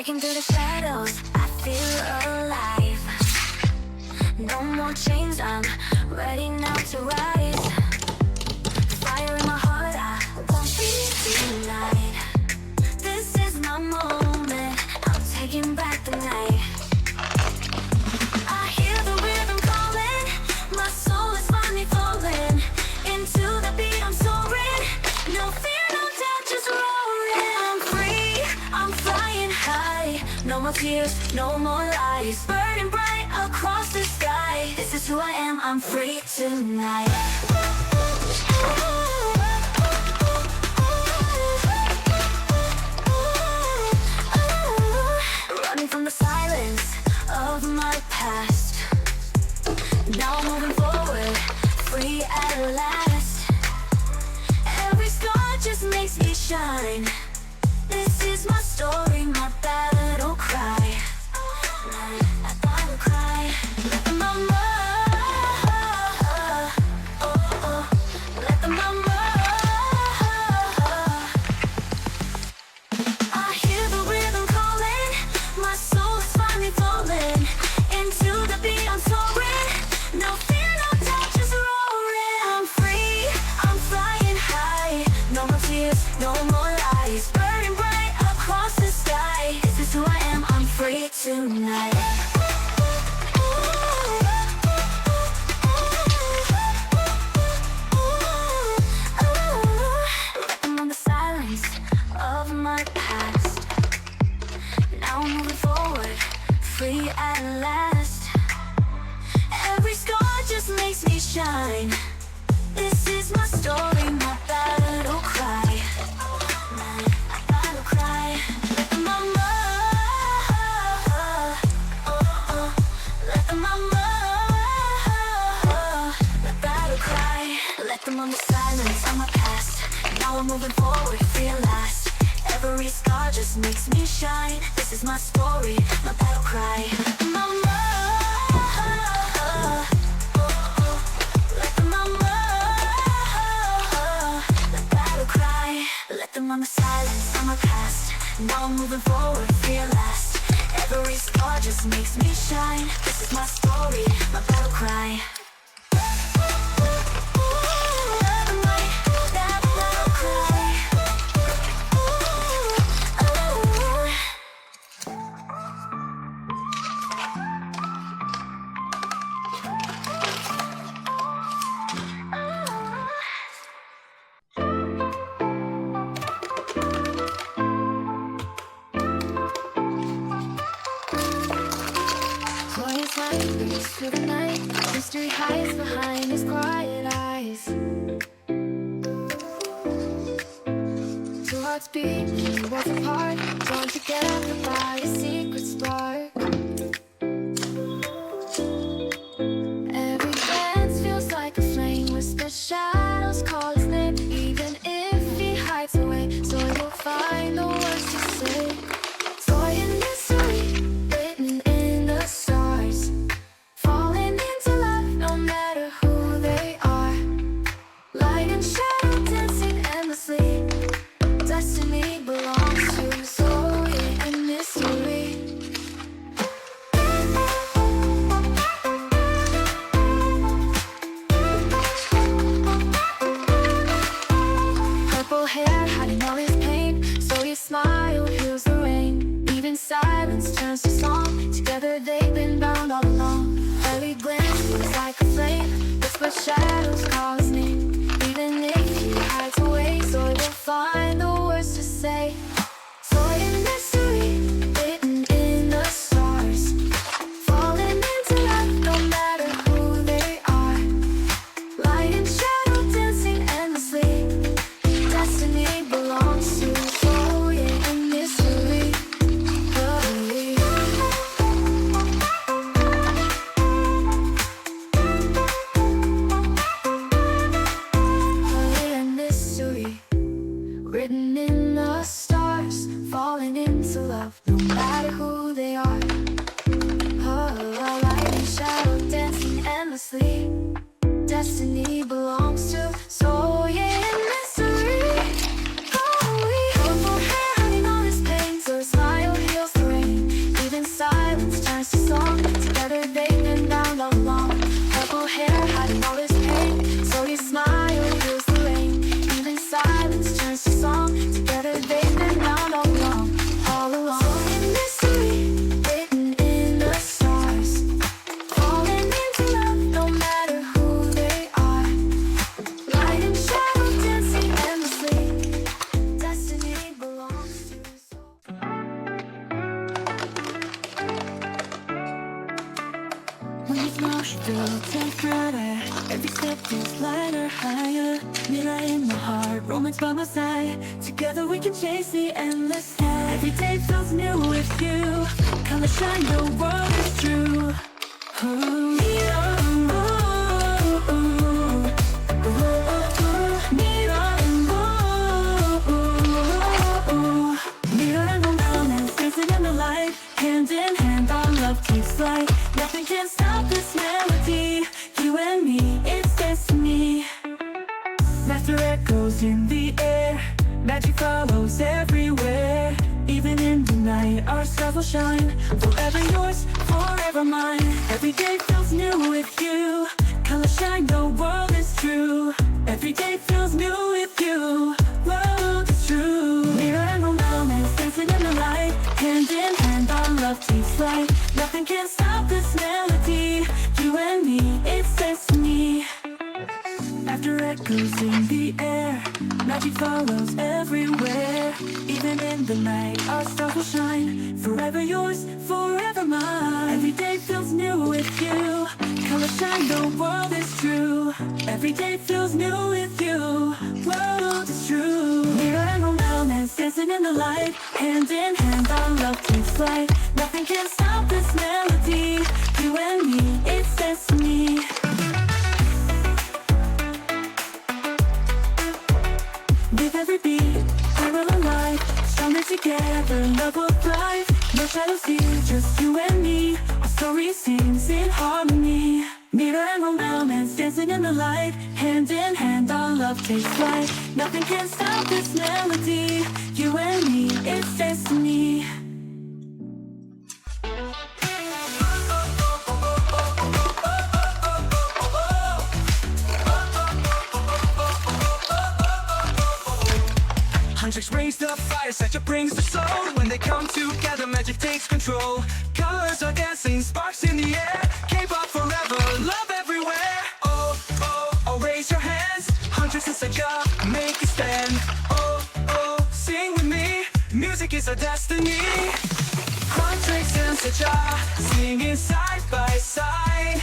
Breaking through the shadows, I feel alive. No more chains, I'm ready now to rise. Fire in my heart, I won't be denied. This is my moment, I'm taking back the night. I hear the rhythm calling, my soul is finally falling. Into the beat I'm soaring, no fear, no doubt, just roaring. I'm free, I'm flying high. No more tears, no more lies. Burning bright across the sky. This is who I am, I'm free tonight. Running from the silence of my past. Now I'm moving forward, free at last. Every scar just makes me shine. This is my story, my battle cry. My battle cry. Let the mama, let the mama. I hear the rhythm calling, my soul is finally falling. Into the beat I'm soaring, no fear, no doubt, just roaring. I'm free, I'm flying high. No more tears, no more lies. Burning bright across the sky. This is who I am, I'm free tonight. Let them on the silence of my past. Now I'm moving forward, free at last. Every scar just makes me shine. This is my story, my battle cry. My battle cry. Let the mama, let the mama, my battle cry. Let them on the silence of my past. Now I'm moving forward, feel last. Every scar just makes me shine. This is my story, my battle cry. Mama, let the mama, the battle cry. Let them on the silence of my past. Now I'm moving forward, feel last. Every scar just makes me shine. This is my story, my battle cry. Glorious light breaks through the night. Mystery hides behind his quiet eyes. Two hearts beat, worlds apart, drawn together by a secret spark. Every glance feels like a flame. Whisper shadows call his name. Even if he hides away, so he will find the words to say. Joy and mystery written in the stars. Falling into love no matter who they are. Light and shadow dancing endlessly. Destiny belongs to soul and mystery. Purple hair hiding all his pain. So your smile heals the rain. Even silence turns to song. Together they've been bound all along. Every glance feels like a flame. Whisper shadows call his name. Even if he hides away, so he will find the words to say. Joy and mystery written in the stars. Falling into love no matter who they are. Light and shadow dancing endlessly. Destiny belongs to soul and mystery. And mystery written in the stars. Falling into love no matter who they are. Light and shadow dancing endlessly. Destiny belongs to soul and mystery. Purple hair hiding all his pain, so his smile heals the rain. hair, hiding all his pain. So he smiled, heals the rain. Even silence turns to song. Together they've been round all along, all along. So in mystery, written in the stars, falling into love no matter who they are. Light and shadow dancing endlessly. Destiny belongs to us all. When you flourish, through take brighter. Every step is lighter, higher. Mirror in my heart, romance by my side. Together we can chase the endless sky. Every day feels new with you. Color shine, the world is true. Ooh, mirror and romance, dancing in the light. Hand in hand, our love takes flight. Nothing can stop this melody. You and me, it's destiny. Laughter echoes in the air. Magic follows everywhere. Even in the night, our stars will shine. Forever yours, forever mine. Every day feels new with you. Color shine, the world is true. Every day feels new with you. World is true. Mirror and romance, dancing in the light. Hand in hand, our love takes flight. Nothing can stop this melody. You and me, it's destiny. After echoes in the air, magic follows everywhere. Even in the night, our stars will shine. Forever yours, forever mine. Every day feels new with you. Color shine, the world is true. Every day feels new with you. World is true. Mirror and romance, dancing in the light. Hand in hand, our love takes flight. Nothing can stop this melody. You and me, it's destiny. With every beat, parallel light. Stronger together, love will thrive. No shadows here, just you and me. Our story sings in harmony. Mirror and romance, dancing in the light. Hand in hand, our love takes flight. Nothing can stop this melody. You and me, it's destiny. Hunters raise the fire, such a brings the soul. When they come together, magic takes control. Colors are dancing, sparks in the air. K-pop forever, love everywhere. Oh, oh, oh, raise your hands. Hunters and such a make a stand. Oh, oh, sing with me. Music is our destiny. Hunters and such a singing side by side.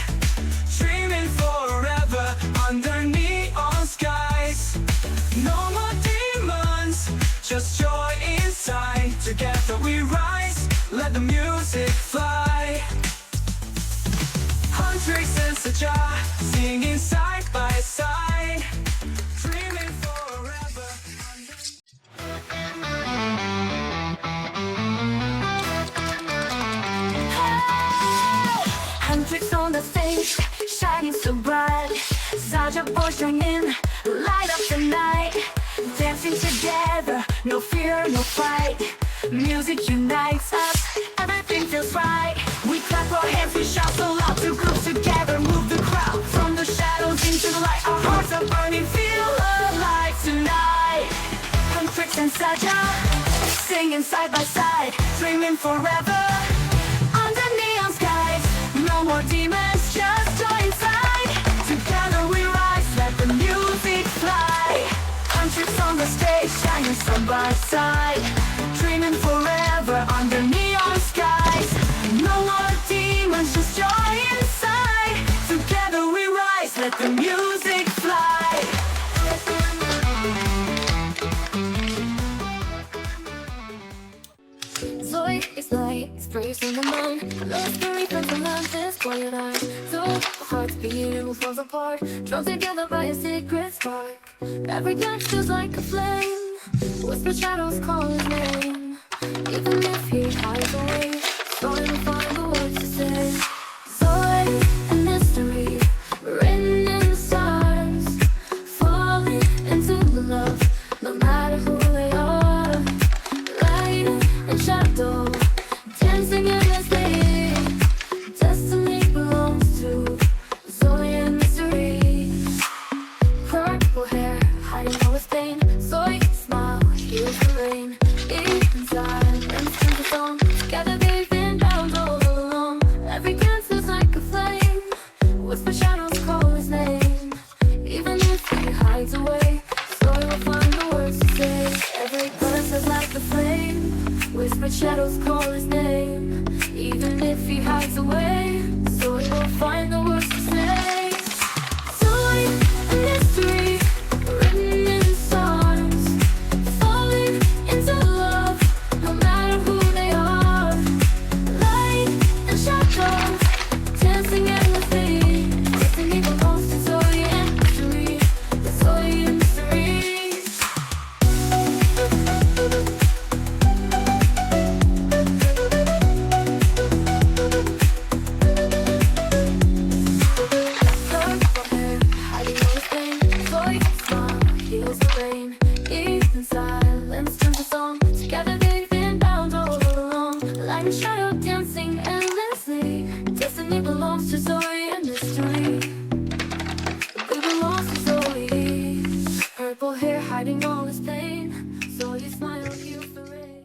Dreaming forever under neon skies. No more demons, just joy inside. Together we rise, let the music fly. Hunters and Saja, singing side by side. Dreaming forever. Hunters on the stage, shining so bright. Saja boys join in, light up the night. Dancing together, no fear, no fight. Music unites us, everything feels right. We clap our hands, we shout so loud. Two groups together, move the crowd. From the shadows into the light, our hearts are burning, feel alive tonight. Hunters and Saja, singing side by side. Dreaming forever, under neon skies. No more demons, just joy inside. Together we rise, let the music fly. Hunters on the stage, shining side by side. Dreaming forever under neon skies. No more demons, just joy inside. Together we rise, let the music fly. Zoe is light, sprays in the moon. Love story from the mountains, quiet eyes. So hearts beating, falls apart. Drawn together by a secret spark. Every touch feels like a flame. Whisper shadows call his name. Even if he hides away, Zoe will find the words to say. Zoe, a mystery, written in the stars. Falling into the love, no matter who they are. Light and shadow, dancing endlessly. Destiny belongs to Zoe and the shadows call his name, even if he hides away. So he will find the words to say. Soy, a mystery, written in songs, falling into love, no matter who they are. Light and shadows, dancing endlessly. Destiny belongs to Zoe and mystery, the Zoe and mysteries. Hiding all his pain, so you smile, heals the rain.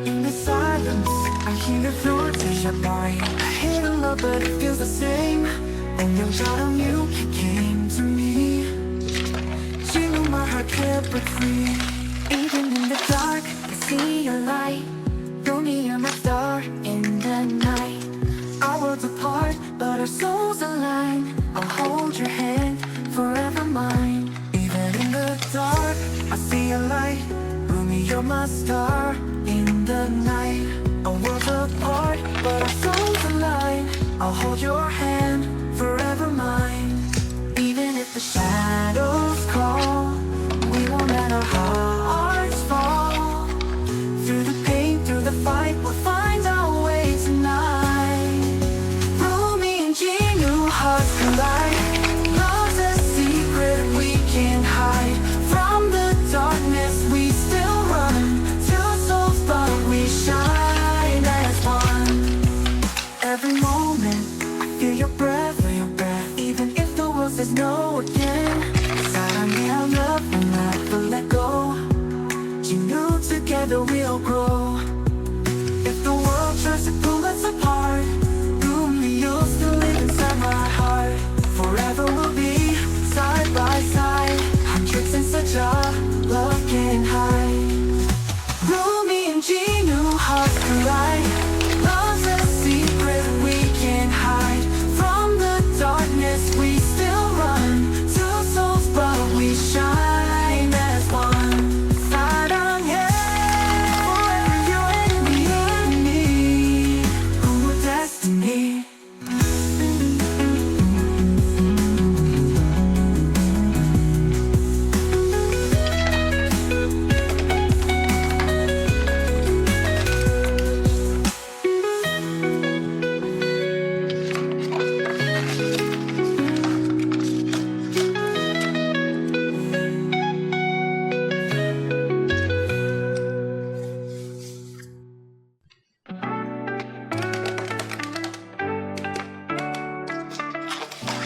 In the silence, I hear the flutes shut by. I hate a love, but it feels the same. And your shadow you came to me. You know my heart can't break free. Even in the dark, I see your light. You're me and my star in the night. Our worlds apart, but our souls align. I'll hold your hand, forever mine. Even in the dark, I see a light. Rumi, you're my star in the night. Our worlds apart, but our souls align. I'll hold your hand, forever mine. Even if the shadows call, we won't let our hearts fall. Through the pain, through the fight, we'll find our way tonight. Hearts collide. Love's a secret we can't hide. From the darkness we still run. Two souls but we shine as one. Every moment I feel your breath, even if the world says no again. 사랑의 love will never let go. You know together we'll grow. If the world tries to pull us apart, you'll still live inside my heart. Forever we'll be side by side. Hundreds in such a love can't hide. Rumi and Genu, hearts collide. Love's a secret we can't hide. From the darkness we still run. Two souls but we shine as one. 사랑해, forever you and me. Who are destiny.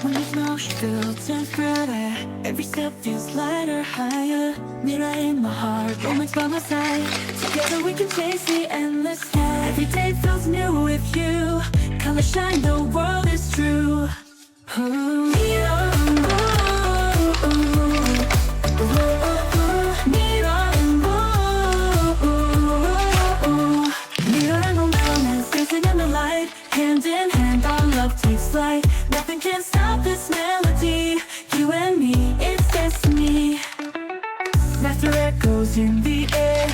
When you smile, she feels different. Every step feels lighter, higher. Mirror in my heart, romance by my side. Together we can chase the endless sky. Every day feels new with you. Color shine, the world is true. Ooh, mirror, ooh, ooh, ooh, mirror, ooh, ooh. Mirror and romance, dancing in the light. Hand in hand, our love takes flight. Nothing can stop this melody. You and me, it's destiny. Laughter echoes in the air.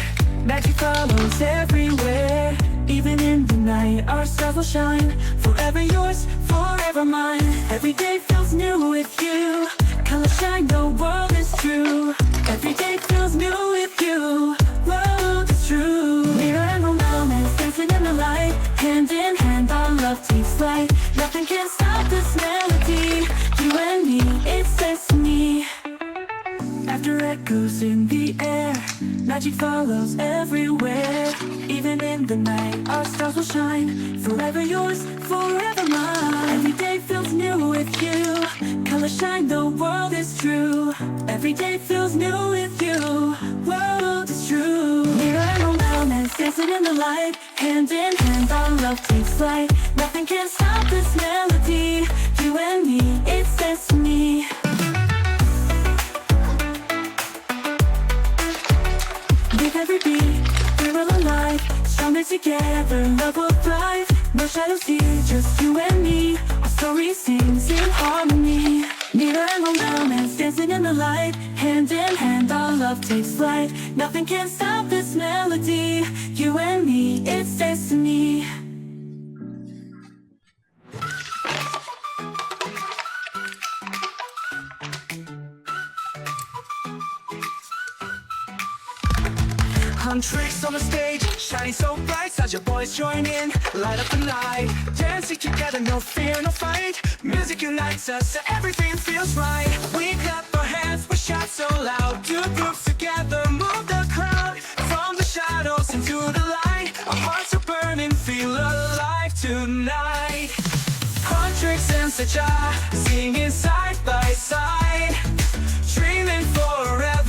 Magic follows everywhere. Even in the night, our stars will shine. Forever yours, forever mine. Every day feels new with you. Color shine, the world is true. Every day feels new with you. World is true. Mirror and romance, dancing in the light. Hand in hand, our love takes flight. Nothing can stop this melody. You and me, it's destiny. After echoes in the air, magic follows everywhere. Even in the night, our stars will shine. Forever yours, forever mine. Every day feels new with you. Color shine, the world is true. Every day feels new with you. World is true. Mirror and romance, dancing in the light. Hand in hand, our love takes flight. Nothing can stop this melody. You and me, it's destiny. together, love will thrive. No shadows here, just you and me. Our story sings in harmony. Nearer and romance, dancing in the light. Hand in hand, our love takes flight. Nothing can stop this melody. You and me, it's destiny. Tricks on the stage, shining so bright. Such your boys join in, light up the night. Dancing together, no fear, no fight. Music unites us, so everything feels right. We clap our hands, we shout so loud. Two groups together, move the crowd. From the shadows into the light, our hearts are burning, feel alive tonight. Tricks and such singing side by side, dreaming forever.